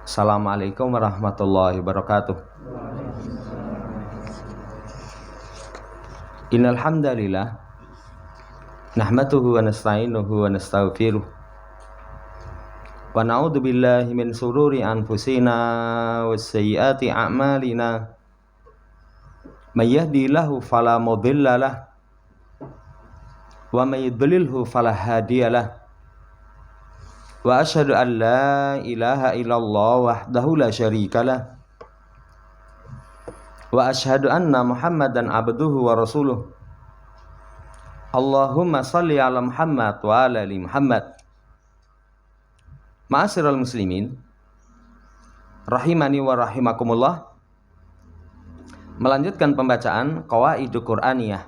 Assalamualaikum warahmatullahi wabarakatuh. Innal hamdalillah nahmaduhu wa nasta'inuhu wa nastaghfiruh wa na'udzu billahi min shururi anfusina wa sayyiati a'malina. May yahdihillahu fala mudhillalah wa may yudlilhu fala hadiyalah. Wa asyhadu an la ilaha illallah wahdahu la syarikalah wa asyhadu anna Muhammadan abduhu wa rasuluh. Allahumma shalli ala Muhammad wa ala ali Muhammad. Ma'asyiral muslimin rahimani wa rahimakumullah. Melanjutkan pembacaan Qawaidul Qur'aniyah,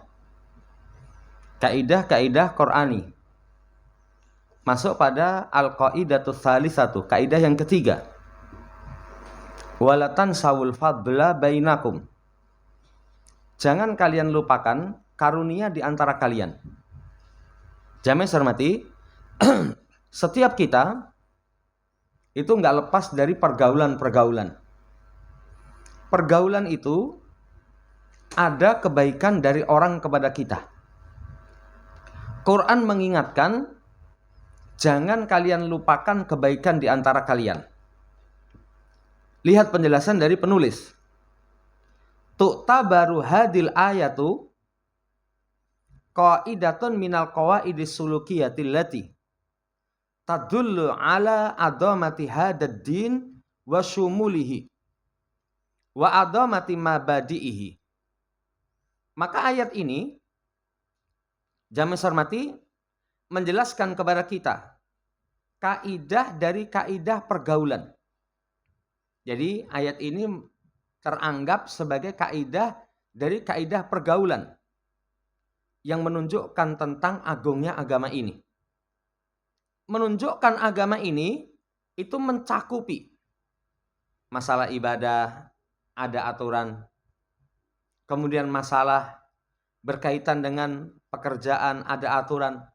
kaidah-kaidah Qur'ani. Masuk pada al-qaidatus tsalisatu, kaidah yang ketiga. Walatan sawul fadla bainakum. Jangan kalian lupakan karunia di antara kalian. Jamaah hormati, setiap kita itu enggak lepas dari pergaulan-pergaulan. Pergaulan itu ada kebaikan dari orang kepada kita. Quran mengingatkan, jangan kalian lupakan kebaikan di antara kalian. Lihat penjelasan dari penulis. Tu'tabaru hadil ayatu qaidatun minal qawaidis sulukiyatil lati tadullu ala adamati hadad din wa syumulihi wa adamati mabadi'ihi. Maka ayat ini, jamaah hormati, menjelaskan kepada kita kaidah dari kaidah pergaulan. Jadi ayat ini teranggap sebagai kaidah dari kaidah pergaulan yang menunjukkan tentang agungnya agama ini. Menunjukkan agama ini itu mencakupi masalah ibadah, ada aturan. Kemudian masalah berkaitan dengan pekerjaan, ada aturan.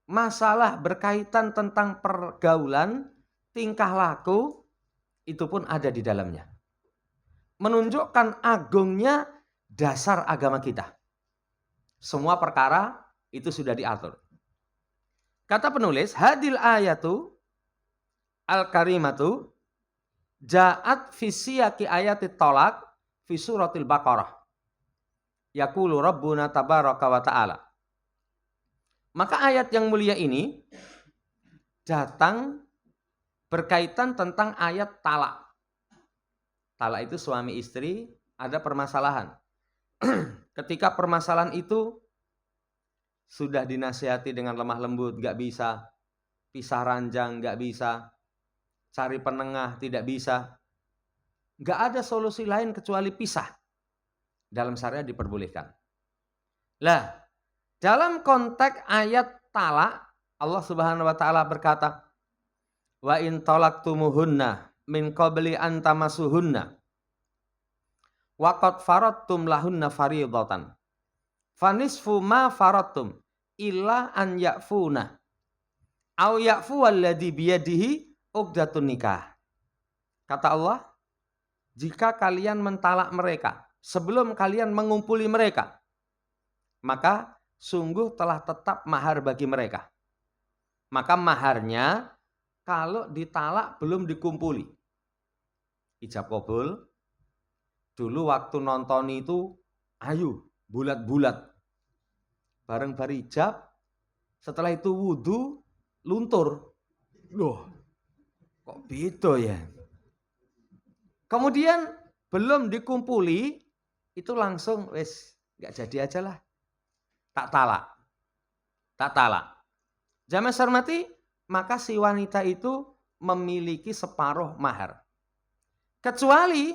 Masalah berkaitan tentang pergaulan, tingkah laku, itu pun ada di dalamnya. Menunjukkan agungnya dasar agama kita. Semua perkara itu sudah diatur. Kata penulis, hadil ayatu al-karimatu ja'at fi siyaqi ayatit tolak fi suratil Baqarah. Yaqulu Rabbuna tabaraka wa ta'ala. Maka ayat yang mulia ini datang berkaitan tentang ayat talak. Talak itu suami istri ada permasalahan. Ketika permasalahan itu sudah dinasihati dengan lemah lembut, gak bisa. Pisah ranjang gak bisa. Cari penengah tidak bisa. Gak ada solusi lain kecuali pisah. Dalam syariat diperbolehkan. Lah, dalam konteks ayat talak, Allah Subhanahu wa taala berkata, "Wa in talaktumuhunna min qabli an tamasuhunna wa qad faradtum lahunna fariidatan. Fanisfu ma faradtum illa an ya'funa aw ya'fu alladhi biyadihi uqdatun nikah." Kata Allah, jika kalian mentalak mereka sebelum kalian mengumpuli mereka, maka sungguh telah tetap mahar bagi mereka. Maka maharnya kalau ditalak belum dikumpuli. Ijab kabul. Dulu waktu nonton itu, ayo bulat-bulat. Bareng barijab, setelah itu wudu, luntur. Loh, kok beda ya? Kemudian belum dikumpuli, itu langsung wes gak jadi aja lah. Tak talak. Jamaah hormati, maka si wanita itu memiliki separuh mahar. Kecuali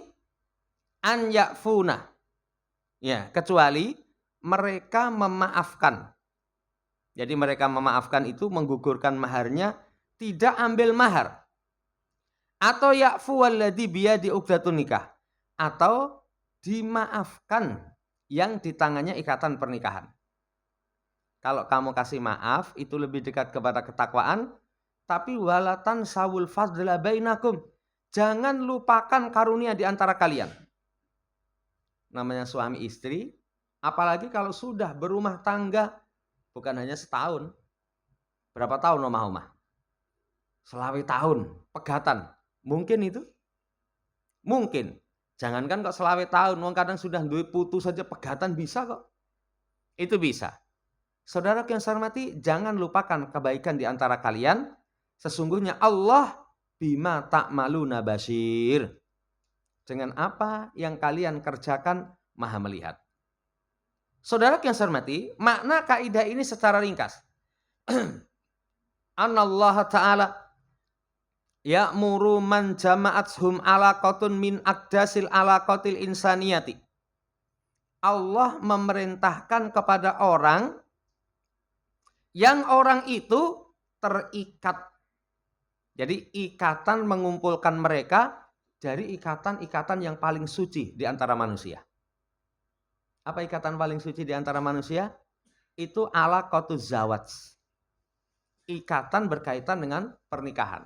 an ya'funa. Ya, kecuali mereka memaafkan. Jadi mereka memaafkan itu menggugurkan maharnya, tidak ambil mahar. Atau ya'fu alladhi biyadi uqdatun nikah. Atau dimaafkan yang di tangannya ikatan pernikahan. Kalau kamu kasih maaf, itu lebih dekat kepada ketakwaan. Tapi walatan sawul fadla bainakum. Jangan lupakan karunia di antara kalian. Namanya suami istri, apalagi kalau sudah berumah tangga, bukan hanya setahun. Berapa tahun omah-omah? Selawe tahun, pegatan. Mungkin itu? Mungkin. Jangankan kok selawe tahun, wong kadang sudah duwe putu saja pegatan bisa kok. Itu bisa. Saudara yang saya hormati, jangan lupakan kebaikan di antara kalian. Sesungguhnya Allah bima ta'maluna basir. Dengan apa yang kalian kerjakan Maha melihat. Saudara yang saya hormati, makna kaidah ini secara ringkas. Anallaha ta'ala ya'muru man jama'athum alaqatun min aqdasil alaqatil insaniyati. Allah memerintahkan kepada orang yang orang itu terikat. Jadi ikatan mengumpulkan mereka dari ikatan-ikatan yang paling suci di antara manusia. Apa ikatan paling suci di antara manusia? Itu alaqatuz zawaj. Ikatan berkaitan dengan pernikahan.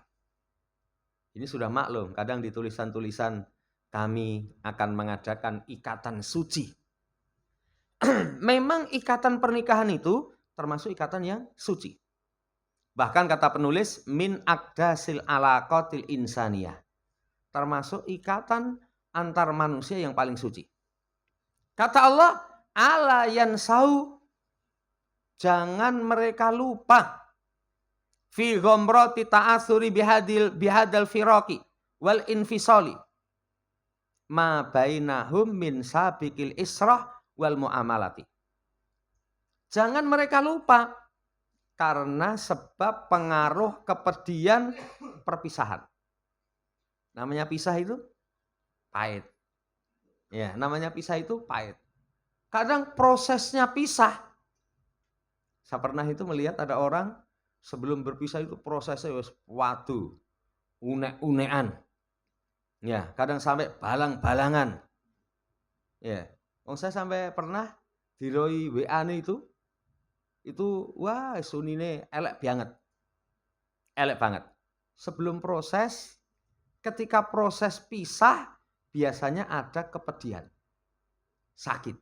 Ini sudah maklum, kadang di tulisan-tulisan kami akan mengadakan ikatan suci. Memang ikatan pernikahan itu termasuk ikatan yang suci. Bahkan kata penulis, min aqdasil alaqatil insaniyah. Termasuk ikatan antar manusia yang paling suci. Kata Allah, ala yansau, jangan mereka lupa. Fi ghamrati ta'asuri bihadal firaqi wal infisali. Ma bainahum min sabiqil israh wal muamalati. Jangan mereka lupa karena sebab pengaruh kepedihan perpisahan. Namanya pisah itu pahit. Ya, namanya pisah itu pahit. Kadang prosesnya pisah. Saya pernah itu melihat ada orang sebelum berpisah itu prosesnya waduh, unek-unekan. Ya, kadang sampai balang-balangan. Ya, saya sampai pernah diroi WA-ne itu wah sunine elek banget. Elek banget. Sebelum proses, ketika proses pisah biasanya ada kepedihan. Sakit.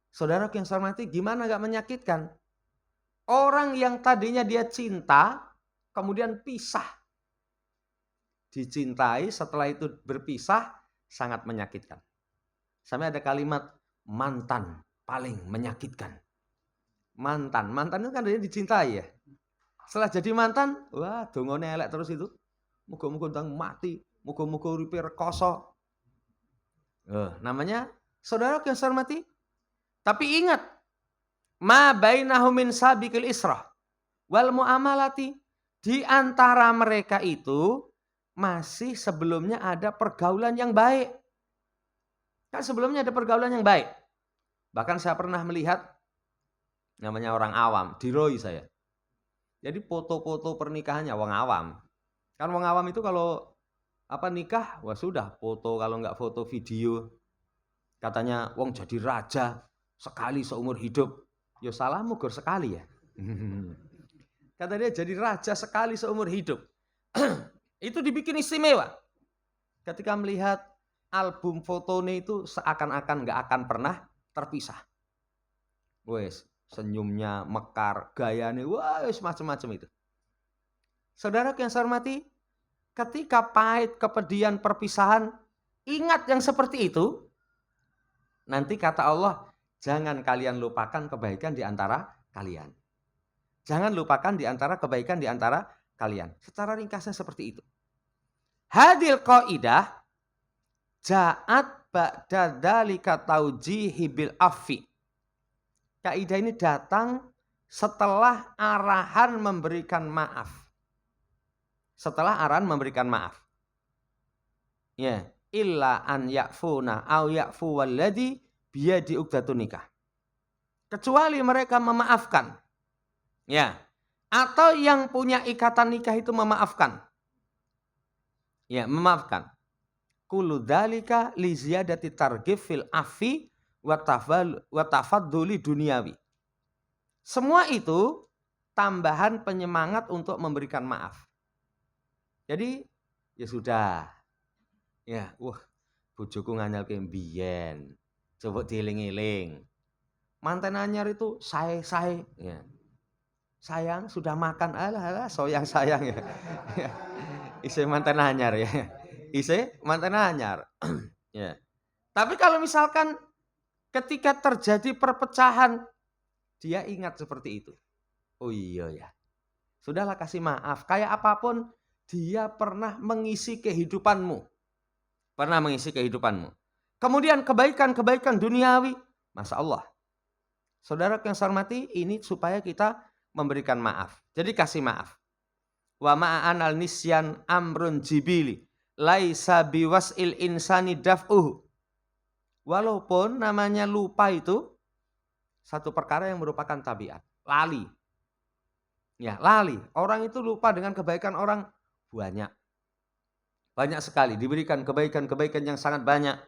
Saudara yang saya hormati, gimana gak menyakitkan? Orang yang tadinya dia cinta, kemudian pisah. Dicintai, setelah itu berpisah, sangat menyakitkan. Sampai ada kalimat, mantan paling menyakitkan. Mantan itu kan dia dicintai ya. Setelah jadi mantan, wah dongone elek terus itu. Muga-muga ndang mati, muga-muga uripe rekoso. Namanya saudara yang saya hormati. Tapi ingat, ma bainahum min sabiqil israh wal muamalati, di antara mereka itu masih sebelumnya ada pergaulan yang baik. Kan sebelumnya ada pergaulan yang baik. Bahkan saya pernah melihat, namanya orang awam, diroi saya. Jadi foto-foto pernikahannya wong awam. Kan wong awam itu kalau nikah, wah sudah foto, kalau nggak foto video. Katanya wong jadi raja sekali seumur hidup. Ya salahmu gor sekali ya. Kata dia jadi raja sekali seumur hidup. Itu dibikin istimewa. Ketika melihat album fotonya itu seakan-akan nggak akan pernah terpisah. Wes, senyumnya mekar, gayanya, wes macam-macam itu. Saudara yang saya hormati, ketika pahit kepedihan perpisahan, ingat yang seperti itu. Nanti kata Allah, jangan kalian lupakan kebaikan di antara kalian. Jangan lupakan di antara kebaikan di antara kalian. Secara ringkasnya seperti itu. Hadil qaidah ja'at ba'da dzalika taujihi bil affi. Kaidah ini datang setelah arahan memberikan maaf. Setelah arahan memberikan maaf. Ya, illa an ya'funa au ya'fu walladzi biyadi uqdatun nikah. Kecuali mereka memaafkan. Ya, atau yang punya ikatan nikah itu memaafkan. Ya, memaafkan. Kullu dzalika li ziyadati targhib fil afi wa tafadduli duniawi. Semua itu tambahan penyemangat untuk memberikan maaf. Jadi Ya sudah. Ya, wah, bojoku nganyelke mbiyen. Coba dieling-eling. Manten anyar itu sae-sae, ya. Sayang sudah makan, alah alah sayang ya. Ya, isih manten anyar ya. Isih manten anyar. Ya. Tapi kalau misalkan ketika terjadi perpecahan, dia ingat seperti itu. Oh iya ya, sudahlah kasih maaf. Kayak apapun dia pernah mengisi kehidupanmu. Pernah mengisi kehidupanmu. Kemudian kebaikan-kebaikan duniawi, Masya Allah. Saudara yang saya hormati, ini supaya kita memberikan maaf. Jadi kasih maaf. Wa ma'an al nisyan amrun jibili laisa biwas'il insani daf'uhu. Walaupun namanya lupa itu satu perkara yang merupakan tabiat. Lali. Ya, lali. Orang itu lupa dengan kebaikan orang banyak. Banyak sekali diberikan kebaikan-kebaikan yang sangat banyak.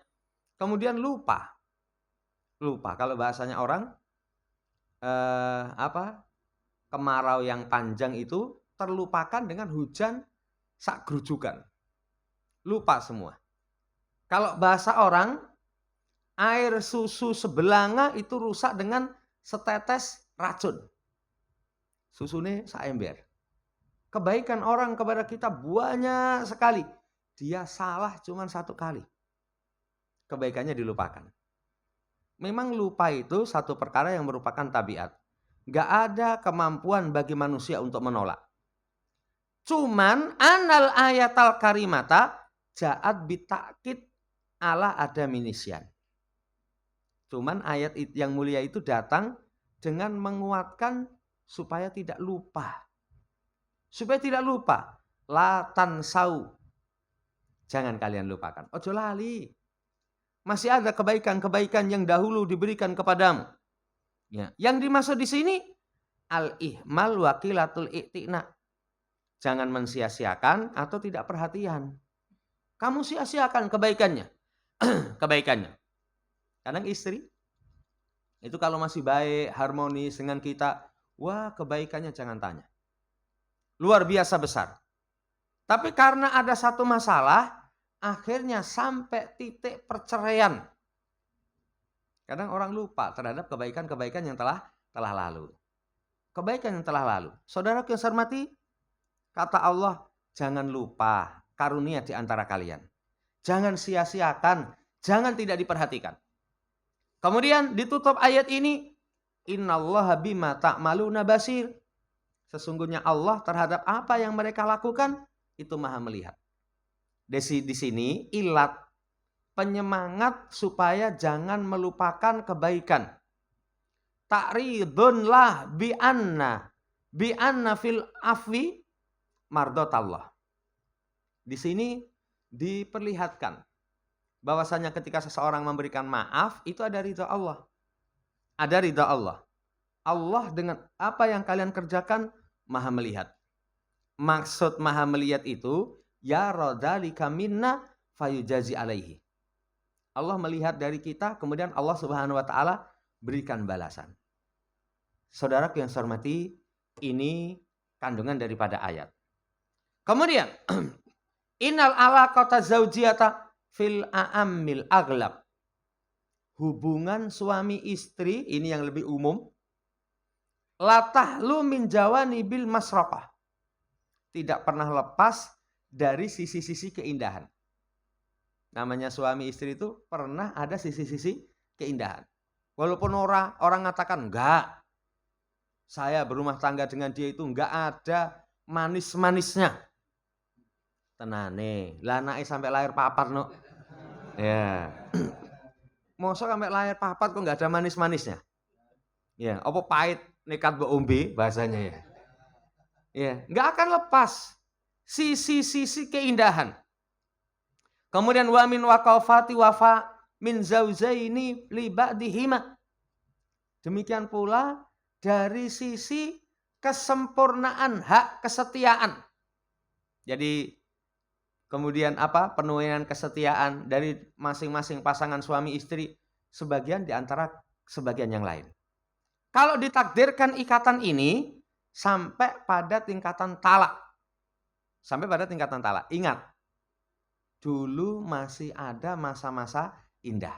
Kemudian lupa. Lupa kalau bahasanya orang kemarau yang panjang itu terlupakan dengan hujan sak grujukan. Lupa semua. Kalau bahasa orang, air susu sebelanga itu rusak dengan setetes racun. Susune sak ember. Kebaikan orang kepada kita banyak sekali. Dia salah cuma satu kali. Kebaikannya dilupakan. Memang lupa itu satu perkara yang merupakan tabiat. Gak ada kemampuan bagi manusia untuk menolak. Cuman anal ayatal karimata ja'at bitakid ala adaminisian. Cuman ayat yang mulia itu datang dengan menguatkan supaya tidak lupa. Supaya tidak lupa. La tansau. Jangan kalian lupakan. Ojo lali. Masih ada kebaikan-kebaikan yang dahulu diberikan kepadamu. Ya. Yang dimaksud di sini al-ihmal wakilatul i'tina. Jangan mensia-siakan atau tidak perhatian. Kamu sia-siakan kebaikannya. Kebaikannya. Kadang istri itu kalau masih baik, harmonis dengan kita, wah kebaikannya jangan tanya. Luar biasa besar. Tapi karena ada satu masalah, akhirnya sampai titik perceraian. Kadang orang lupa terhadap kebaikan-kebaikan yang telah lalu. Kebaikan yang telah lalu. Saudara yang saya hormati, kata Allah, jangan lupa karunia di antara kalian. Jangan sia-siakan, jangan tidak diperhatikan. Kemudian ditutup ayat ini, innallaha bima ta'maluna basir. Sesungguhnya Allah terhadap apa yang mereka lakukan itu maha melihat. Di sini ilat penyemangat supaya jangan melupakan kebaikan. Ta'ridunlah bi'anna fil afwi mardotallah. Di sini diperlihatkan bahwasanya ketika seseorang memberikan maaf itu ada ridha Allah. Ada ridha Allah. Allah dengan apa yang kalian kerjakan maha melihat. Maksud maha melihat itu ya radalika minna fayujazi alaihi. Allah melihat dari kita, kemudian Allah Subhanahu wa taala berikan balasan. Saudara yang saya hormati, ini kandungan daripada ayat. Kemudian innal alaqata zaujiyata fil a'ammil aghlab. Hubungan suami istri ini yang lebih umum. La tahlu min jawanibil masraqah. Tidak pernah lepas dari sisi-sisi keindahan. Namanya suami istri itu pernah ada sisi-sisi keindahan. Walaupun orang mengatakan enggak. Saya berumah tangga dengan dia itu enggak ada manis-manisnya. Tenane, lah anake sampai lahir papat no. Ya. Mosok sampai lahir papat kok enggak ada manis-manisnya. Ya, apa pahit nekat mbok ombe bahasanya ya. Ya, enggak akan lepas sisi-sisi keindahan. Kemudian wa min waqafati wafa min zauzaini li ba'dihima. Demikian pula dari sisi kesempurnaan hak kesetiaan. Jadi kemudian penuaian kesetiaan dari masing-masing pasangan suami istri sebagian di antara sebagian yang lain. Kalau ditakdirkan ikatan ini sampai pada tingkatan talak. Sampai pada tingkatan talak. Ingat, dulu masih ada masa-masa indah.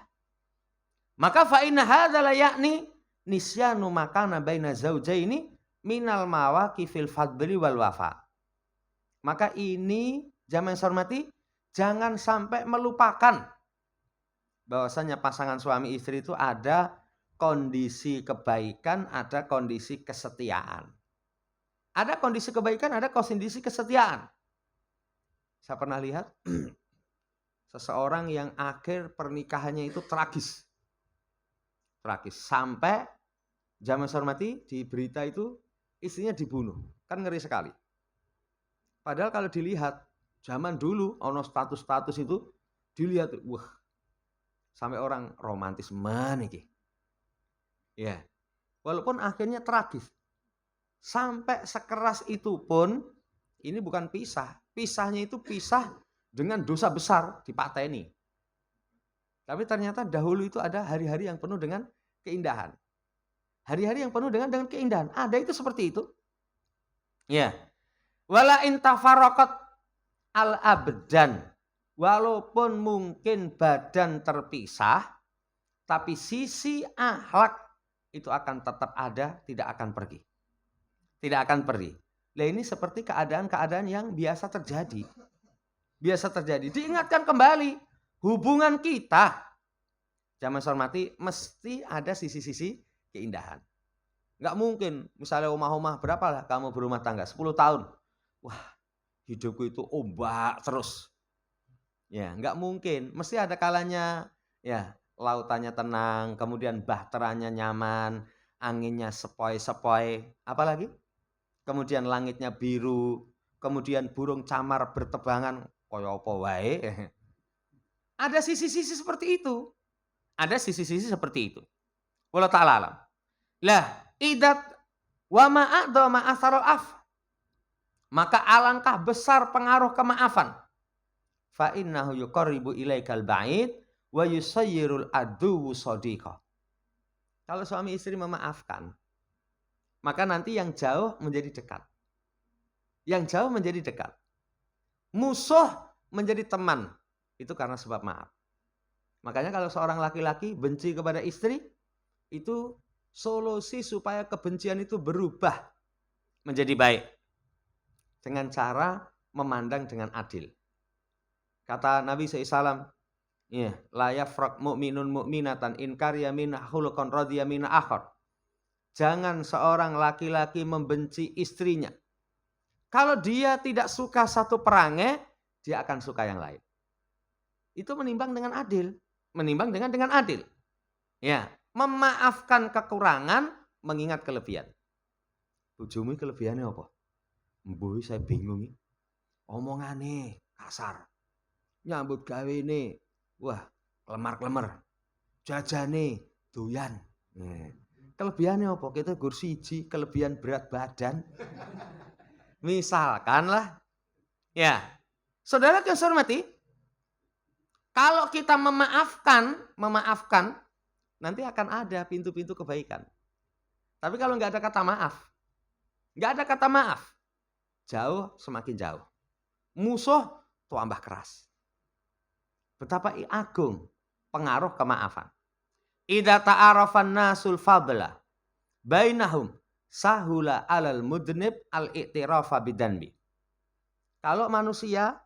Maka fa inna hadzal yakni nisyanu makana baina zaujaini minal mawaqifil fadli wal wafa. Maka ini jamaah yang saya hormati, jangan sampai melupakan bahwasanya pasangan suami istri itu ada kondisi kebaikan, ada kondisi kesetiaan. Ada kondisi kebaikan, ada kondisi kesetiaan. Saya pernah lihat seseorang yang akhir pernikahannya itu tragis. Tragis. Sampai jamaah saya hormati, di berita itu istrinya dibunuh. Kan ngeri sekali. Padahal kalau dilihat zaman dulu ono status-status itu dilihat, wah, sampai orang romantis mana iki. Ya. Walaupun akhirnya tragis. Sampai sekeras itu pun ini bukan pisah. Pisahnya itu pisah dengan dosa besar dipateni. Tapi ternyata dahulu itu ada hari-hari yang penuh dengan keindahan. Hari-hari yang penuh dengan keindahan. Ada itu seperti itu. Ya. Wala intafaraqat al-abdan. Walaupun mungkin badan terpisah, tapi sisi akhlak itu akan tetap ada, tidak akan pergi. Tidak akan pergi. Nah ini seperti keadaan-keadaan yang biasa terjadi. Biasa terjadi. Diingatkan kembali, hubungan kita, jamaah saya hormati, mesti ada sisi-sisi keindahan. Nggak mungkin, misalnya omah-omah berapa lah kamu berumah tangga, 10 tahun. Wah, hidupku itu ombak terus. Ya, nggak mungkin. Mesti ada kalanya, ya, lautannya tenang, kemudian bahteranya nyaman, anginnya sepoi-sepoi, apalagi? Kemudian langitnya biru, kemudian burung camar bertebangan, koyo apa wae. Ada sisi-sisi seperti itu. Ada sisi-sisi seperti itu. Wallahu ta'ala alam. Lah, idat wa ma'adha ma'asarul af. Maka alangkah besar pengaruh kemaafan. Fa innahu yuqarribu ilaikal ba'id wa yusayyirul aduwwu shadiqa. Kalau suami istri memaafkan, maka nanti yang jauh menjadi dekat. Yang jauh menjadi dekat. Musuh menjadi teman. Itu karena sebab maaf. Makanya kalau seorang laki-laki benci kepada istri, itu solusi supaya kebencian itu berubah menjadi baik. Dengan cara memandang dengan adil. Kata Nabi SAW, ya, la yafraq mu'minun mu'minatan in karya minha khuluqan radiya minha akhar. Jangan seorang laki-laki membenci istrinya. Kalau dia tidak suka satu perangai, dia akan suka yang lain. Itu menimbang dengan adil. Menimbang dengan adil. Ya, memaafkan kekurangan, mengingat kelebihan. Bojomu kelebihannya apa? Mboh saya bingung. Omongane kasar. Nyambut gawe ini, wah, kelemar-kelemar. Jajane doyan. Kelebihannya apa? Kita gur siji, kelebihan berat badan. Misalkan lah. Ya. Saudara yang saya hormati, kalau kita memaafkan, nanti akan ada pintu-pintu kebaikan. Tapi kalau nggak ada kata maaf, jauh semakin jauh. Musuh tambah keras. Betapa agung pengaruh kemaafan. Idza ta'arafan nasul fadla bainahum sahula alal mudnib al-i'tirafa bidanbi. Kalau manusia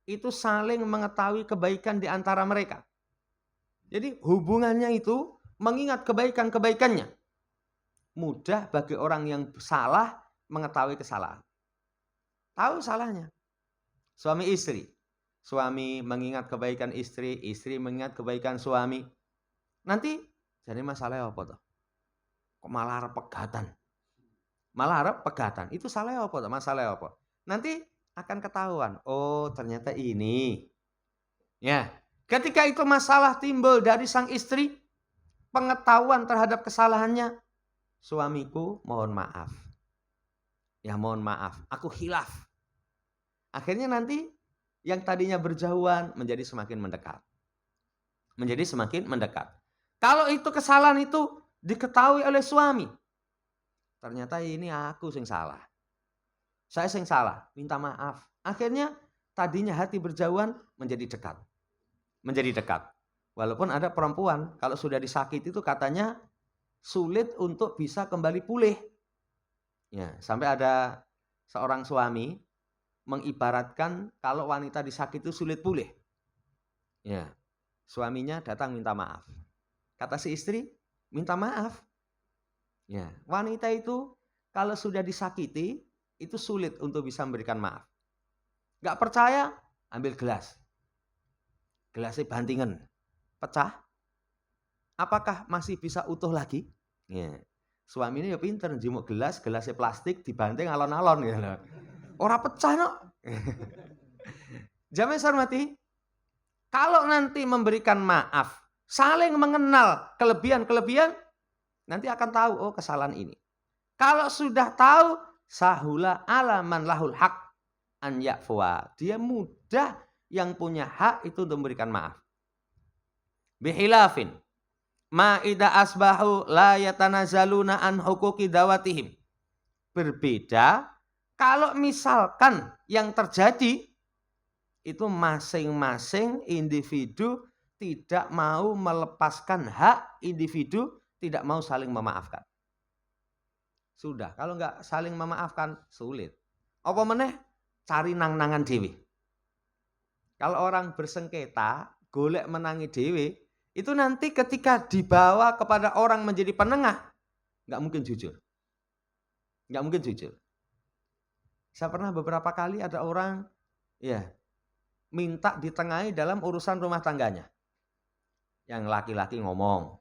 itu saling mengetahui kebaikan di antara mereka. Jadi hubungannya itu mengingat kebaikan-kebaikannya. Mudah bagi orang yang salah mengetahui kesalahan. Tahu salahnya. Suami istri. Suami mengingat kebaikan istri, istri mengingat kebaikan suami. Nanti jadi masalahnya apa tuh? Kok malah harap pegatan? Malah harap pegatan. Itu salahnya apa tuh? Masalahnya apa? Nanti akan ketahuan. Oh, ternyata ini. Ya, ketika itu masalah timbul dari sang istri, pengetahuan terhadap kesalahannya, suamiku mohon maaf. Ya mohon maaf, aku khilaf. Akhirnya nanti yang tadinya berjauhan menjadi semakin mendekat. Menjadi semakin mendekat. Kalau itu kesalahan itu diketahui oleh suami, ternyata ini aku sing salah. Saya sing salah, minta maaf. Akhirnya tadinya hati berjauhan menjadi dekat. Menjadi dekat. Walaupun ada perempuan kalau sudah disakiti itu katanya sulit untuk bisa kembali pulih. Ya, sampai ada seorang suami mengibaratkan kalau wanita disakiti itu sulit pulih. Ya, suaminya datang minta maaf. Kata si istri, minta maaf. Ya, wanita itu kalau sudah disakiti itu sulit untuk bisa memberikan maaf. Gak percaya, ambil gelas. Gelasnya bantingan, pecah. Apakah masih bisa utuh lagi? Ya. Suami ini ya pinter, jimuk gelasnya plastik dibanting alon-alon gitu loh. Ora pecah no. Jamaah saya hormati, kalau nanti memberikan maaf, saling mengenal kelebihan-kelebihan, nanti akan tahu oh kesalahan ini. Kalau sudah tahu, sahula alaman lahul haq an ya'fuwa. Dia mudah yang punya hak itu untuk memberikan maaf. Bihilafin ma ida asbahu la yatanazaluna an huquqi dawatihim. Berbeda kalau misalkan yang terjadi itu masing-masing individu tidak mau melepaskan hak individu, tidak mau saling memaafkan. Sudah, kalau nggak saling memaafkan sulit. Apa meneh cari nang-nangan dewe. Kalau orang bersengketa, golek menangi dewe, itu nanti ketika dibawa kepada orang menjadi penengah, nggak mungkin jujur. Nggak mungkin jujur. Saya pernah beberapa kali ada orang ya minta ditengahi dalam urusan rumah tangganya. Yang laki-laki ngomong.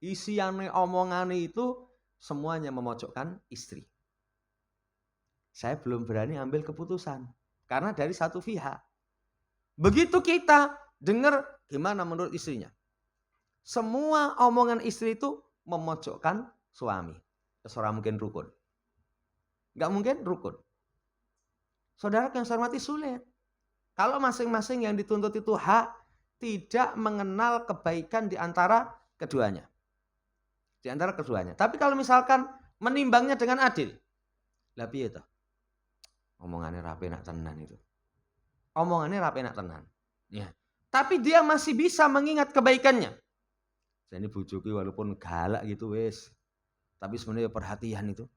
Isiane omongane itu semuanya memojokkan istri. Saya belum berani ambil keputusan. Karena dari satu pihak. Begitu kita dengar gimana menurut istrinya. Semua omongan istri itu memojokkan suami. Seorang mungkin rukun. Nggak mungkin rukun. Saudara yang saya hormati sulit. Kalau masing-masing yang dituntut itu hak, tidak mengenal kebaikan di antara keduanya. Di antara keduanya. Tapi kalau misalkan menimbangnya dengan adil. Lah piye to? Omongannya rapi nak tenan itu. Omongannya rapi nak tenan. Ya. Tapi dia masih bisa mengingat kebaikannya. Jadi bojoku walaupun galak gitu wis. Tapi sebenarnya perhatian itu.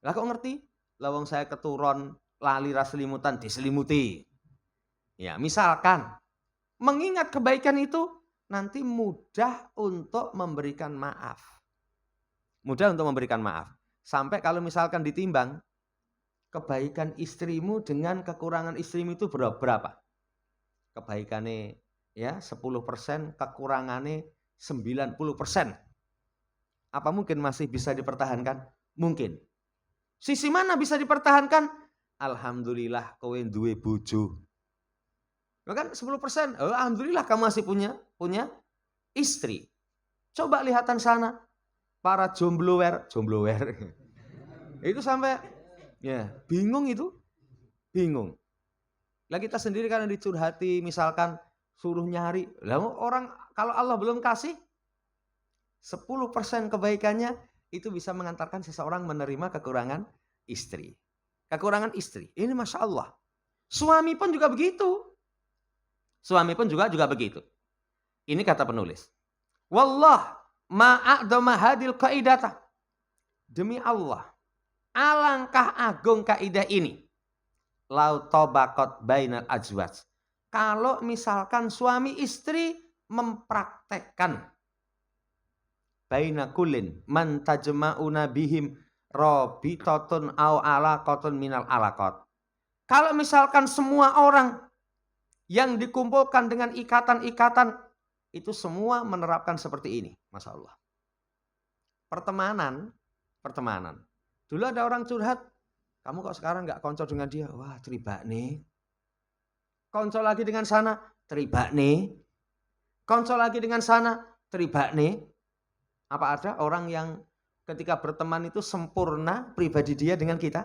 Lah kok ngerti? Lah wong saya keturun lali ras selimutan diselimuti. Ya, misalkan mengingat kebaikan itu nanti mudah untuk memberikan maaf. Mudah untuk memberikan maaf. Sampai kalau misalkan ditimbang kebaikan istrimu dengan kekurangan istrimu itu berapa? Kebaikannya ya 10%, kekurangannya 90%. Apa mungkin masih bisa dipertahankan? Mungkin. Sisi mana bisa dipertahankan? Alhamdulillah kowe duwe bojo. Kan 10%. Oh, alhamdulillah kamu masih punya istri. Coba lihatan sana para jomblower. Itu sampai ya, bingung itu. Bingung. Lah kita sendiri karena dicurhati misalkan suruh nyari. Lah orang kalau Allah belum kasih 10% kebaikannya itu bisa mengantarkan seseorang menerima kekurangan istri. Kekurangan istri. Ini Masya Allah. Suami pun juga begitu. Suami pun juga begitu. Ini kata penulis. Wallah ma'a'dama hadil qaidata. Demi Allah. Alangkah agung kaidah ini. Lau tabaqat bainal azwaj. Kalau misalkan suami istri mempraktekkan baina kulin man tajma'una bihim rabitatun au alaqatun minal alaqat. Kalau misalkan semua orang yang dikumpulkan dengan ikatan-ikatan itu semua menerapkan seperti ini, Masya Allah. Pertemanan. Dulu ada orang curhat, kamu kok sekarang nggak konco dengan dia? Wah, teribak nih. Konco lagi dengan sana, teribak nih. Konco lagi dengan sana, teribak nih. Apa ada orang yang ketika berteman itu sempurna pribadi dia dengan kita?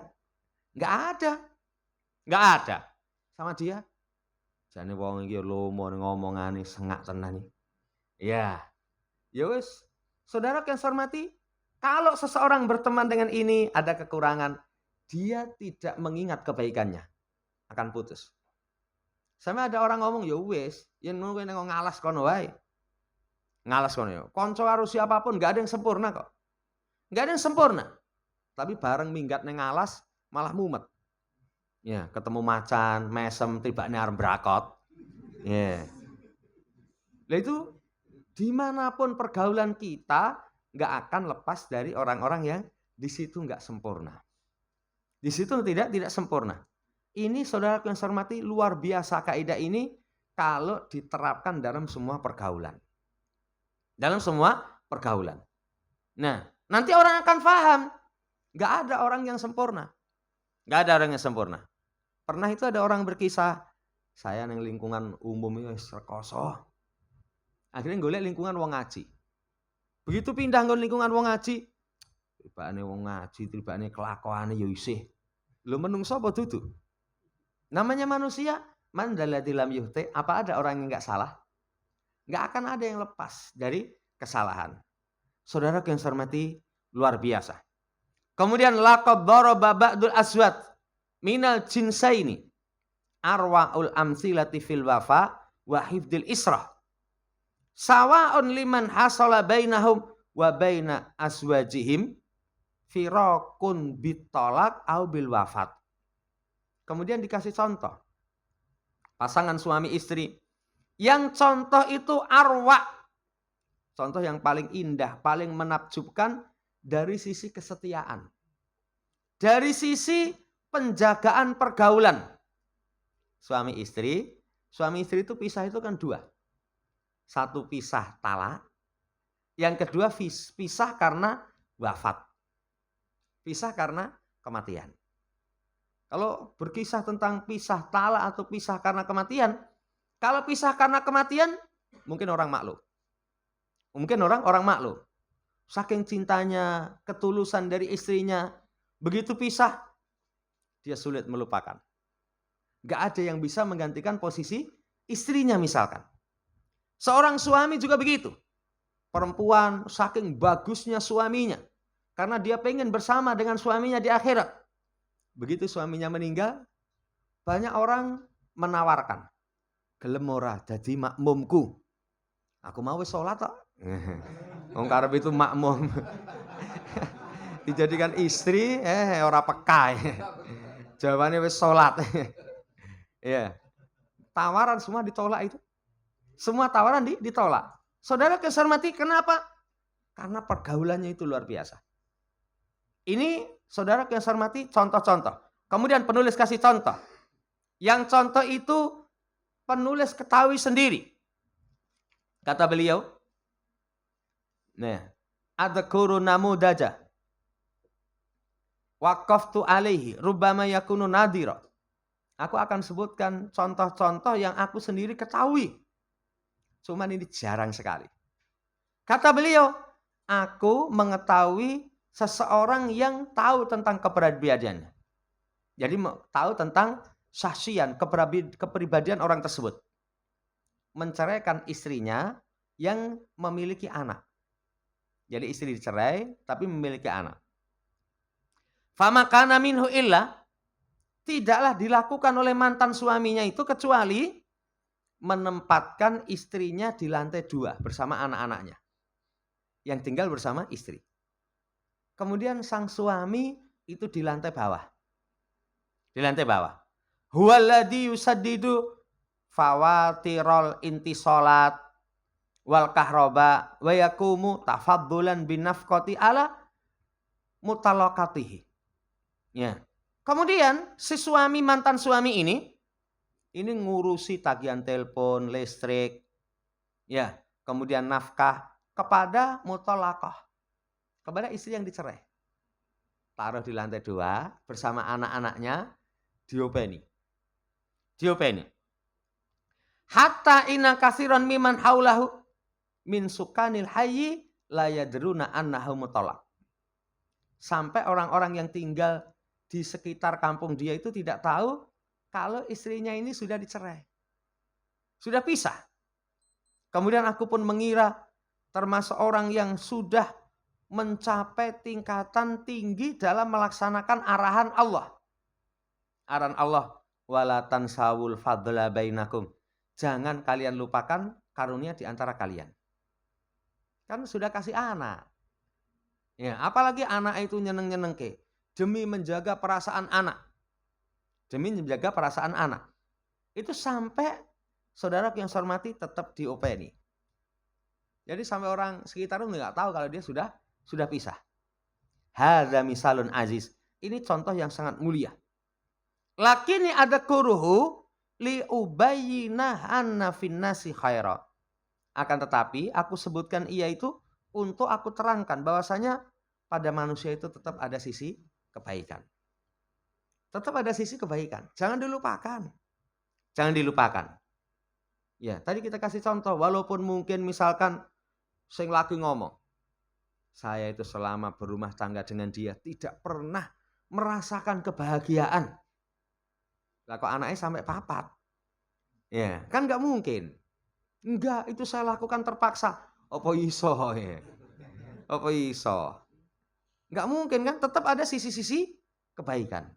Nggak ada. Nggak ada. Sama dia. Jane wong iki lomo ngomongane sengak tenan iki. Ya. Ya wis. Saudara yang saya hormati, kalau seseorang berteman dengan ini ada kekurangan, dia tidak mengingat kebaikannya. akan putus. Sama ada orang ngomong, ya wis, yen ngono kowe ngalas kono wae. Ngalas kono ya. Kanca karo siapapun enggak ada yang sempurna kok. Enggak ada yang sempurna. Tapi bareng minggat ning ngalas malah mumet. Ya, ketemu macan, mesem, tibane arep brakot. Ya. Lah itu dimanapun pergaulan kita nggak akan lepas dari orang-orang yang di situ nggak sempurna. Di situ tidak sempurna. Ini saudara yang saya hormati luar biasa kaidah ini kalau diterapkan dalam semua pergaulan. Dalam semua pergaulan. Nah, nanti orang akan paham. Nggak ada orang yang sempurna. Nggak ada orang yang sempurna. Pernah itu ada orang berkisah, saya nang lingkungan umum itu rekoso. Akhirnya golek lingkungan wong ngaji. Begitu pindah nggon lingkungan wong ngaji, tibane wong ngaji, tibane kelakuane ya isih. Lho menungso apa dudu? Namanya manusia, man dalladzi lam yuhti, apa ada orang yang enggak salah? Enggak akan ada yang lepas dari kesalahan. Saudara yang saya hormati, luar biasa. Kemudian laqad daraba ba'dul aswad minal jinsaini arwaul amsilati fil wafa wa hifdil israh. Sawa'un liman hasala bainahum wa baina aswajihim firaqun bitolak au bil wafat. Kemudian dikasih contoh. Pasangan suami istri. Yang contoh itu arwa. Contoh yang paling indah, paling menakjubkan dari sisi kesetiaan. Dari sisi penjagaan pergaulan. Suami istri itu pisah itu kan dua. Satu pisah talak, yang kedua pisah karena wafat. Pisah karena kematian. Kalau berkisah tentang pisah talak atau pisah karena kematian, kalau pisah karena kematian, mungkin orang maklum. Mungkin orang maklum. Saking cintanya, ketulusan dari istrinya, begitu pisah, dia sulit melupakan. Gak ada yang bisa menggantikan posisi istrinya misalkan. Seorang suami juga begitu. Perempuan saking bagusnya suaminya. Karena dia pengen bersama dengan suaminya di akhirat. Begitu suaminya meninggal, banyak orang menawarkan. Gelem ora dadi makmumku. Aku mau wis salat kok. Wong karep itu makmum. Dijadikan istri ora peka. Jawabannya wis salat. Ya. Tawaran semua ditolak itu. Semua tawaran ditolak. Saudara hormati, kenapa? Karena pergaulannya itu luar biasa. Ini saudara hormati contoh-contoh. Kemudian penulis kasih contoh. Yang contoh itu penulis ketahui sendiri. Kata beliau, nah, adzkuru namudaja waqaftu alaihi rubbama yakunu nadira. Aku akan sebutkan contoh-contoh yang aku sendiri ketahui. Cuman ini jarang sekali. Kata beliau, aku mengetahui seseorang yang tahu tentang kepribadiannya. Jadi tahu tentang sahsian, kepribadian orang tersebut. Menceraikan istrinya yang memiliki anak. Jadi istri dicerai tapi memiliki anak. Fama kana minhu illa, tidaklah dilakukan oleh mantan suaminya itu kecuali menempatkan istrinya di lantai 2 bersama anak-anaknya. Yang tinggal bersama istri. Kemudian sang suami itu di lantai bawah. Di lantai bawah. Huwaladzi yusaddidu fawatirul intisalat wal kahroba wa yakumu tafaddulan bin nafqati ala mutalaqatihi. Ya. Kemudian si suami, mantan suami ini ngurusi tagihan telepon, listrik, ya, kemudian nafkah kepada mutalaqah, kepada istri yang dicerai. Taruh di lantai 2 bersama anak-anaknya, diopeni. Hatta inna katsiran miman haulahu min sukanil hayyi la yadruna annahu mutalaq. Sampai orang-orang yang tinggal di sekitar kampung dia itu tidak tahu kalau istrinya ini sudah dicerai. Sudah pisah. Kemudian aku pun mengira termasuk orang yang sudah mencapai tingkatan tinggi dalam melaksanakan arahan Allah. Arahan Allah wala tansawul fadla bainakum. Jangan kalian lupakan karunia di antara kalian. Kan sudah kasih anak. Ya, apalagi anak itu nyeneng-nyenengke demi menjaga perasaan anak. Demi menjaga perasaan anak. Itu sampai saudara yang saya hormati tetap diopeni. Jadi sampai orang sekitar itu nggak tahu kalau dia sudah pisah. Hadza misalun aziz. Ini contoh yang sangat mulia. Lakini ada kuruhu li ubayyina anna finnasi khaira. Akan tetapi aku sebutkan ia itu untuk aku terangkan bahwasanya pada manusia itu tetap ada sisi kebaikan. Tetap ada sisi kebaikan. Jangan dilupakan. Jangan dilupakan. Ya, tadi kita kasih contoh walaupun mungkin misalkan sing lagi ngomong, saya itu selama berumah tangga dengan dia tidak pernah merasakan kebahagiaan. Lah kok anaknya sampai papat? Ya, kan nggak mungkin. Enggak, itu saya lakukan terpaksa. Apa iso ya? Apa iso? Nggak mungkin kan? Tetap ada sisi-sisi kebaikan.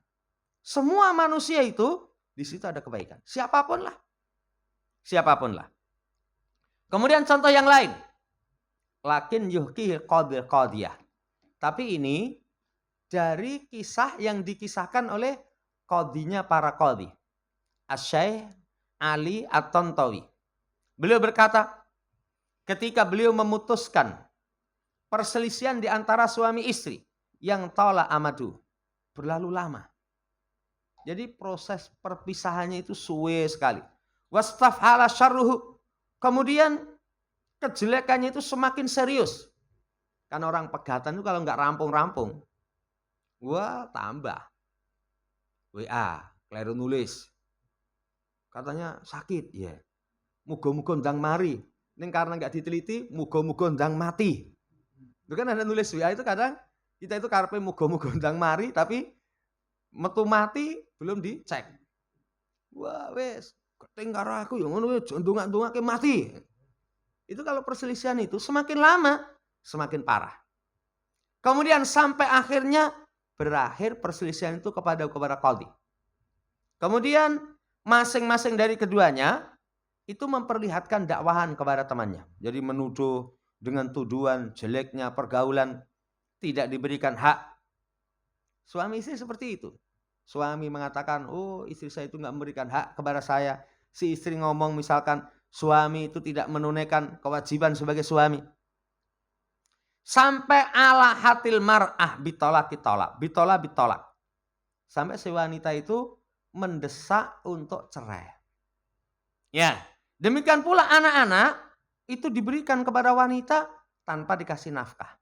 Semua manusia itu di situ ada kebaikan. Siapapun lah. Siapapun lah. Kemudian contoh yang lain. Lakin yuhkihil qadir qadiyah. Tapi ini dari kisah yang dikisahkan oleh qadinya para qadi. Asy-Syaikh Ali At-Tantawi. Beliau berkata, ketika beliau memutuskan perselisihan di antara suami istri yang tala amadu, berlalu lama. Jadi proses perpisahannya itu suwe sekali. Wastafhala syarruhu. Kemudian kejelekannya itu semakin serius. Kan orang pegatan itu kalau nggak rampung-rampung, wah tambah. WA, keliru nulis. Katanya sakit, ya. Muga-muga ndang mari. Ini karena nggak diteliti, muga-muga ndang mati. Itu kan ada nulis WA itu kadang kita itu karepe muga-muga ndang mari, tapi metu mati belum dicek. Wah wes, keting karo aku ya ngono wis ndongak-ndongake mati. Itu kalau perselisihan itu semakin lama semakin parah. Kemudian sampai akhirnya berakhir perselisihan itu kepada qadhi. Kemudian masing-masing dari keduanya itu memperlihatkan dakwahan kepada temannya. Jadi menuduh dengan tuduhan jeleknya pergaulan, tidak diberikan hak. Suami istri seperti itu. Suami mengatakan, oh istri saya itu nggak memberikan hak kepada saya. Si istri ngomong misalkan suami itu tidak menunaikan kewajiban sebagai suami. Sampai ala hatil mar'ah bitolak. Sampai si wanita itu mendesak untuk cerai. Ya, demikian pula anak-anak itu diberikan kepada wanita tanpa dikasih nafkah.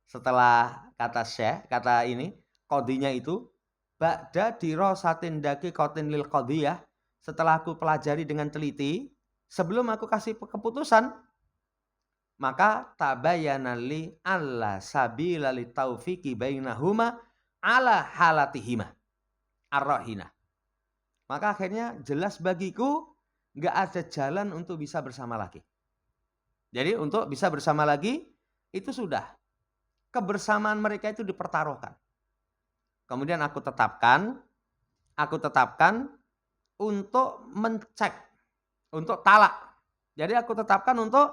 Setelah kata syekh, kata ini, qadhinya itu, ba'da dirasatin daki qatin lil qadhiyah, setelah aku pelajari dengan teliti, sebelum aku kasih keputusan, maka tabayyana li alla sabila li taufiqi bainahuma ala halatihima arrahina. Maka akhirnya jelas bagiku nggak ada jalan untuk bisa bersama lagi. Jadi untuk bisa bersama lagi itu sudah kebersamaan mereka itu dipertaruhkan. Kemudian aku tetapkan untuk mencek, untuk talak. Jadi aku tetapkan untuk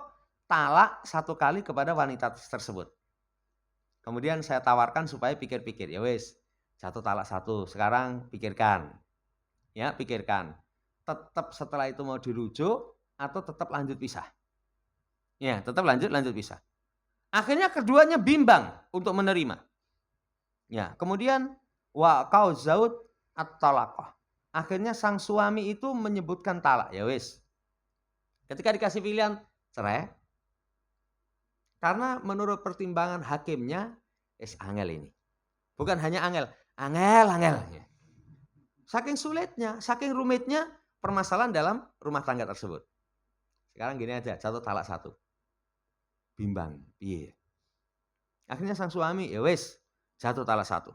talak 1 kali kepada wanita tersebut. Kemudian saya tawarkan supaya pikir-pikir, ya wes, 1 talak 1, sekarang pikirkan. Ya, pikirkan. Tetap setelah itu mau dirujuk atau tetap lanjut pisah. Ya, tetap lanjut pisah. Akhirnya keduanya bimbang untuk menerima. Ya, kemudian wa qauzaut at-talaqah. Akhirnya sang suami itu menyebutkan talak, ya wis. Ketika dikasih pilihan cerai, karena menurut pertimbangan hakimnya, angel ini. Bukan hanya angel. Saking sulitnya, saking rumitnya permasalahan dalam rumah tangga tersebut. Sekarang gini aja, 1 talak 1. Bimbang, piye. Akhirnya sang suami, ya wis, 1 talak 1.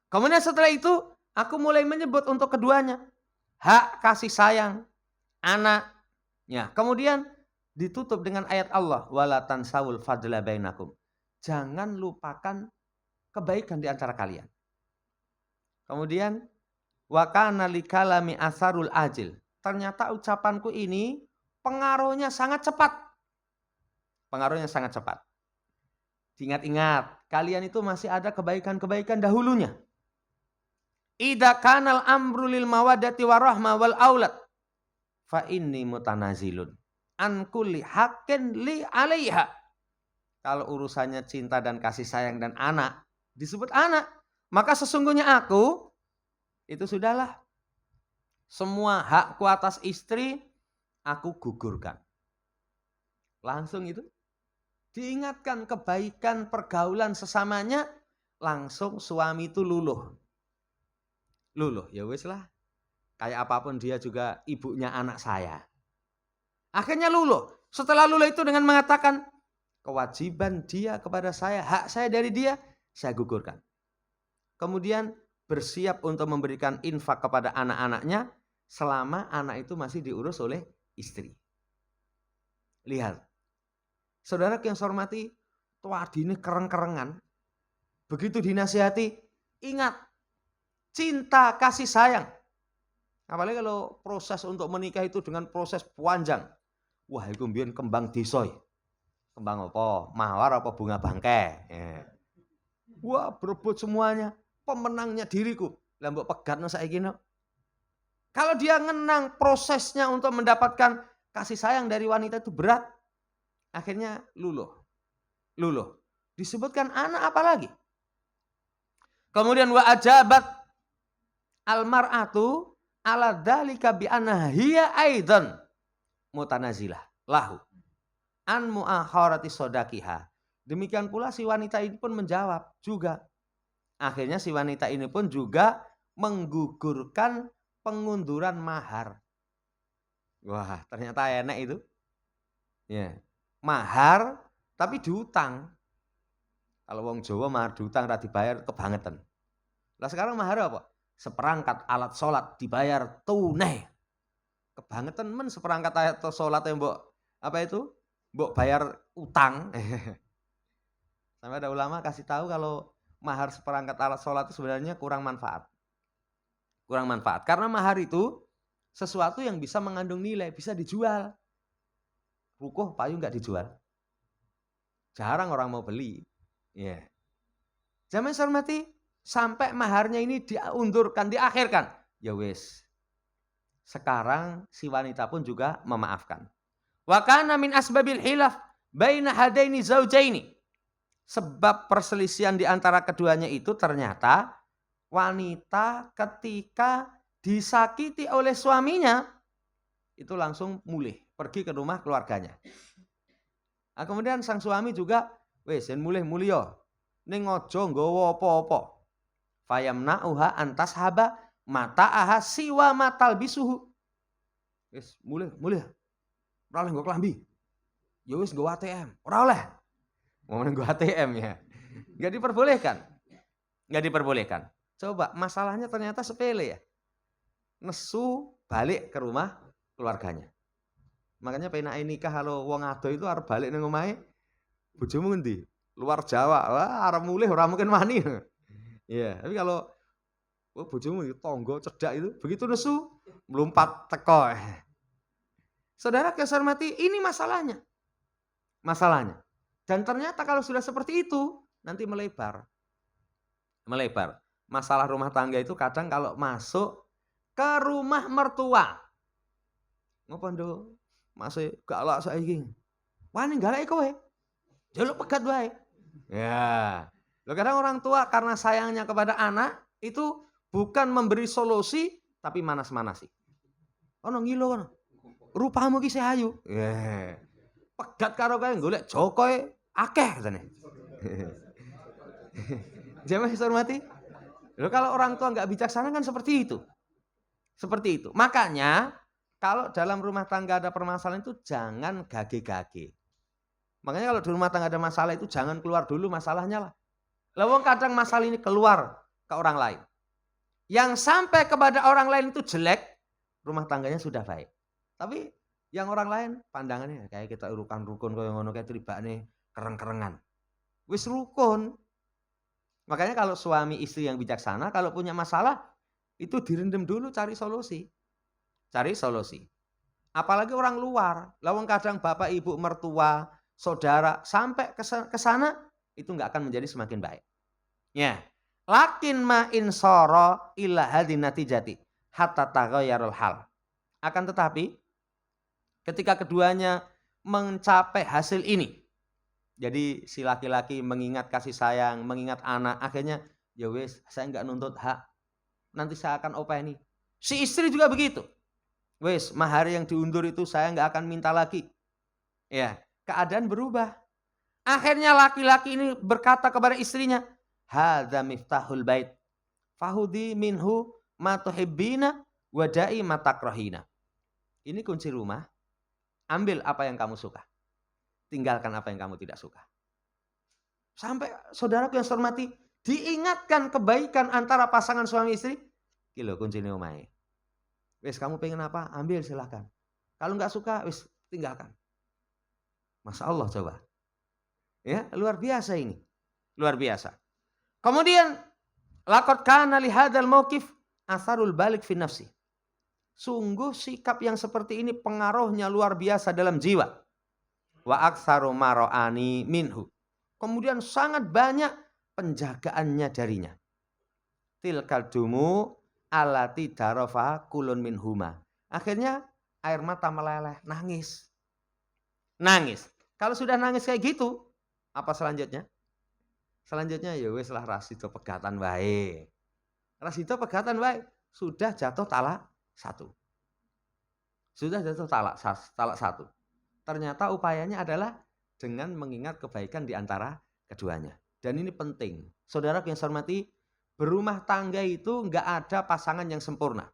Kemudian setelah itu, aku mulai menyebut untuk keduanya. Hak kasih sayang, anak. Ya, kemudian ditutup dengan ayat Allah. Wala tansawul fadla bainakum. Jangan lupakan kebaikan di antara kalian. Kemudian Wa kana likalami asarul ajil. Ternyata ucapanku ini pengaruhnya sangat cepat. Pengaruhnya sangat cepat. Ingat-ingat, kalian itu masih ada kebaikan-kebaikan dahulunya. Idza kanal amru lil mawaddati warahmah wal aulad fa inni mutanazilun an kulli haqqin li 'alaiha. Kalau urusannya cinta dan kasih sayang dan anak, disebut anak, maka sesungguhnya aku itu sudahlah semua hakku atas istri aku gugurkan. Langsung itu diingatkan kebaikan pergaulan sesamanya, langsung suami itu luluh. Luluh, ya wis lah. Kayak apapun dia juga ibunya anak saya. Akhirnya luluh. Setelah luluh itu dengan mengatakan, kewajiban dia kepada saya, hak saya dari dia, saya gugurkan. Kemudian bersiap untuk memberikan infak kepada anak-anaknya selama anak itu masih diurus oleh istri. Lihat. Saudara yang saya hormati, tuadi ini kereng-kerengan. Begitu dinasihati, ingat, cinta kasih sayang. Apalagi kalau proses untuk menikah itu dengan proses panjang. Wah, itu mbiyen kembang desoy. Kembang apa? Mawar apa bunga bangkai. Wah, berebut semuanya. Pemenangnya diriku. Lah mbok pegatno saiki no. Kalau dia ngenang prosesnya untuk mendapatkan kasih sayang dari wanita itu berat. Akhirnya luluh. Luluh. Disebutkan anak apa lagi? Kemudian wa ajabat almar'atu ala dzalika bi anna hiya aidan mutanazilah lahu an muakharati sodakiha. Demikian pula si wanita ini pun menjawab juga. Akhirnya si wanita ini pun juga menggugurkan pengunduran mahar. Wah, ternyata enak itu. Ya. Mahar tapi diutang. Kalau wong Jawa mahar diutang ra dibayar kebangetan. Lah sekarang mahar apa? Seperangkat alat sholat dibayar tunai. Kebangetan men seperangkat alat sholat yang mbok apa itu? Mbok bayar utang. Sampai ada ulama kasih tahu kalau mahar seperangkat alat sholat itu sebenarnya kurang manfaat. Kurang manfaat. Karena mahar itu sesuatu yang bisa mengandung nilai, bisa dijual. Rukuh payung nggak dijual. Jarang orang mau beli. Ya. Yeah. Zaman saya hormati, sampai maharnya ini diundurkan, diakhirkan. Ya wis. Sekarang si wanita pun juga memaafkan. Wa kana min asbabil hilaf baina hadaini zaujaini. Sebab perselisihan di antara keduanya itu ternyata wanita ketika disakiti oleh suaminya itu langsung mulih, pergi ke rumah keluarganya. Nah, kemudian sang suami juga wis yen mulih-mulih yo. Ning aja nggawa apa-apa. Fayamna'uha antas haba mata'aha siwa matal bisuhu. Wis mulih. Ora oleh nggo klambi. Ya wis nggo ATM. Ora oleh. Mau nggo ATM ya. Enggak diperbolehkan. Enggak diperbolehkan. Coba masalahnya ternyata sepele ya. Nesu balik ke rumah keluarganya. Makanya penake nikah kalau wong ado itu arep balik ning omahe. Bojomu ngendi? Luar Jawa. Wah, arep mulih ora mungkin wani. Iya, tapi kalau bojomu tonggo cedak itu begitu nesu melompat teko. Saudara saya hormati, ini masalahnya. Masalahnya. Dan ternyata kalau sudah seperti itu nanti melebar. Melebar. Masalah rumah tangga itu kadang kalau masuk ke rumah mertua. Ngopo nduk? Masih gak lak saiki. Wani galake kowe. Jaluk pegat wae. Ya. Loh kadang orang tua karena sayangnya kepada anak itu bukan memberi solusi tapi manas-manasi. Ono ngilo kono. Rupamu ki sih ayu. Yeah. Pegat karo kowe golek jokoe akeh katane. Jamaah hormati. Loh kalau orang tua enggak bijaksana kan seperti itu. Seperti itu. Makanya kalau dalam rumah tangga ada permasalahan itu jangan gage-gage. Makanya kalau di rumah tangga ada masalah itu jangan keluar dulu masalahnya lah. Lawang kadang masalah ini keluar ke orang lain. Yang sampai kepada orang lain itu jelek, rumah tangganya sudah baik. Tapi yang orang lain pandangannya kayak kita urukan rukun kaya ngono kayak tribane kereng-kerengan. Wis rukun. Makanya kalau suami istri yang bijaksana kalau punya masalah itu direndam dulu, cari solusi. Cari solusi. Apalagi orang luar, lawang kadang bapak, ibu, mertua, saudara, sampai ke sana, itu nggak akan menjadi semakin baik. Ya. Lakin ma insara ila hadin natijati hatta taghayyarul hal. Akan tetapi ketika keduanya mencapai hasil ini, jadi si laki-laki mengingat kasih sayang, mengingat anak, akhirnya ya wis saya nggak nuntut hak, nanti saya akan openi. Si istri juga begitu. Wis mahar yang diundur itu saya nggak akan minta lagi. Ya, keadaan berubah. Akhirnya laki-laki ini berkata kepada istrinya, hadza miftahul bait. Fahudi minhu ma tuhibbina wada'i ma takrahina. Ini kunci rumah. Ambil apa yang kamu suka. Tinggalkan apa yang kamu tidak suka. Sampai saudaraku yang saya hormati, diingatkan kebaikan antara pasangan suami istri. Kilo kunci ini omahe. Wis kamu pengen apa? Ambil silahkan. Kalau nggak suka, wis tinggalkan. Masya Allah coba. Ya, luar biasa ini. Luar biasa. Kemudian, laqad kana li hadzal mauqif asarul balik fi nafsi. Sungguh sikap yang seperti ini pengaruhnya luar biasa dalam jiwa. Wa aktsaru mara'ani minhu. Kemudian sangat banyak penjagaannya darinya. Tilkal dumu allati darafa kulun minhuma. Akhirnya air mata meleleh, nangis. Nangis. Kalau sudah nangis kayak gitu, apa selanjutnya? Selanjutnya ya wis lah rasida pegatan wae. Rasida pegatan wae. Sudah jatuh talak satu. Sudah jatuh talak satu. Ternyata upayanya adalah dengan mengingat kebaikan di antara keduanya. Dan ini penting. Saudara yang saya hormati, berumah tangga itu enggak ada pasangan yang sempurna.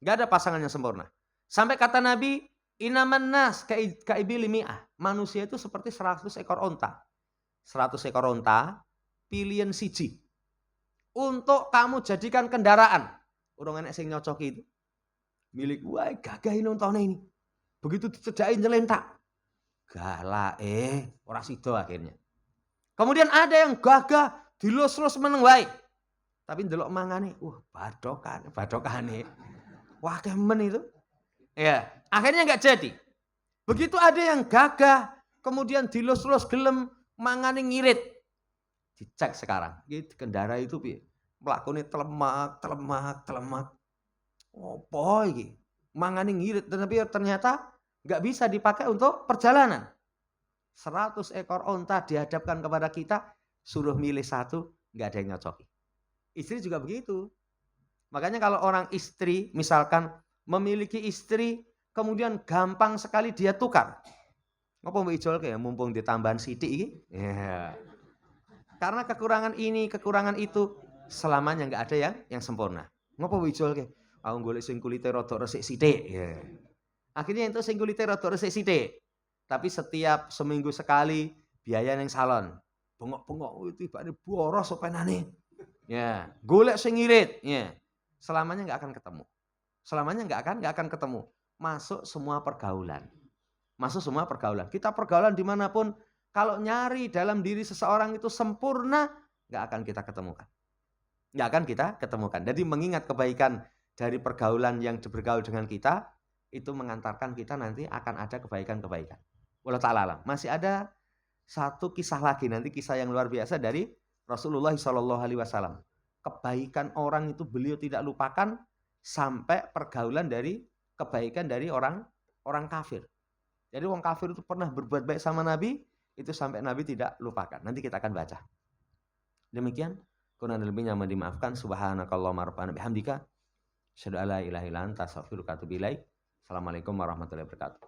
Enggak ada pasangan yang sempurna. Sampai kata Nabi, inaman nas kaibili mi'ah. Manusia itu seperti 100 ekor onta. 100 ekor onta, pilihan siji. Untuk kamu jadikan kendaraan. Orang enek sing nyocoki itu. Milik wae gagahin ontone ini. Begitu dicedhakin nyelentak. Galak ora sida akhirnya. Kemudian ada yang gagah dilus-lus meneng wae. Tapi ndelok mangane, badokane. Wah, kemen itu. Ya, akhirnya enggak jadi. Begitu ada yang gagah, kemudian dilus-lus gelem mangane ngirit. Dicek sekarang, iki kendara itu piye? Mlakune telemak. Opo iki? Mangane ngirit, tapi ternyata enggak bisa dipakai untuk perjalanan. 100 ekor onta dihadapkan kepada kita, suruh milih satu, enggak ada yang nyocoki. Istri juga begitu. Makanya kalau orang istri misalkan memiliki istri, kemudian gampang sekali dia tukar. Ngopo mbok ijolke ya mumpung ditambahan sithik iki? Ya. Karena kekurangan ini, kekurangan itu, selamanya enggak ada yang sempurna. Ngopo mbok ijolke? Aku golek sing kulite rada resik sithik. Ya. Akhirnya itu sing kulite rada resik sithik. Tapi setiap seminggu sekali biaya ning salon. Bengok-bengok tibane boros openane. Ya, golek sing ngirit, ya. Selamanya enggak akan ketemu. Selamanya enggak akan ketemu. Masuk semua pergaulan. Masuk semua pergaulan. Kita pergaulan dimanapun, kalau nyari dalam diri seseorang itu sempurna, enggak akan kita ketemukan. Enggak akan kita ketemukan. Jadi mengingat kebaikan dari pergaulan yang bergaul dengan kita, itu mengantarkan kita nanti akan ada kebaikan-kebaikan. Wallahu ta'ala alam. Masih ada satu kisah lagi, nanti kisah yang luar biasa dari Rasulullah SAW. Kebaikan orang itu beliau tidak lupakan sampai pergaulan dari kebaikan dari orang kafir. Jadi orang kafir itu pernah berbuat baik sama Nabi, itu sampai Nabi tidak lupakan. Nanti kita akan baca. Demikian, kurang lebihnya mohon dimaafkan. Subhanakallahumma rabbana bihamdika, asyhadu an la ilaha illa anta, astaghfiruka wa atubu ilaik. Assalamualaikum warahmatullahi wabarakatuh.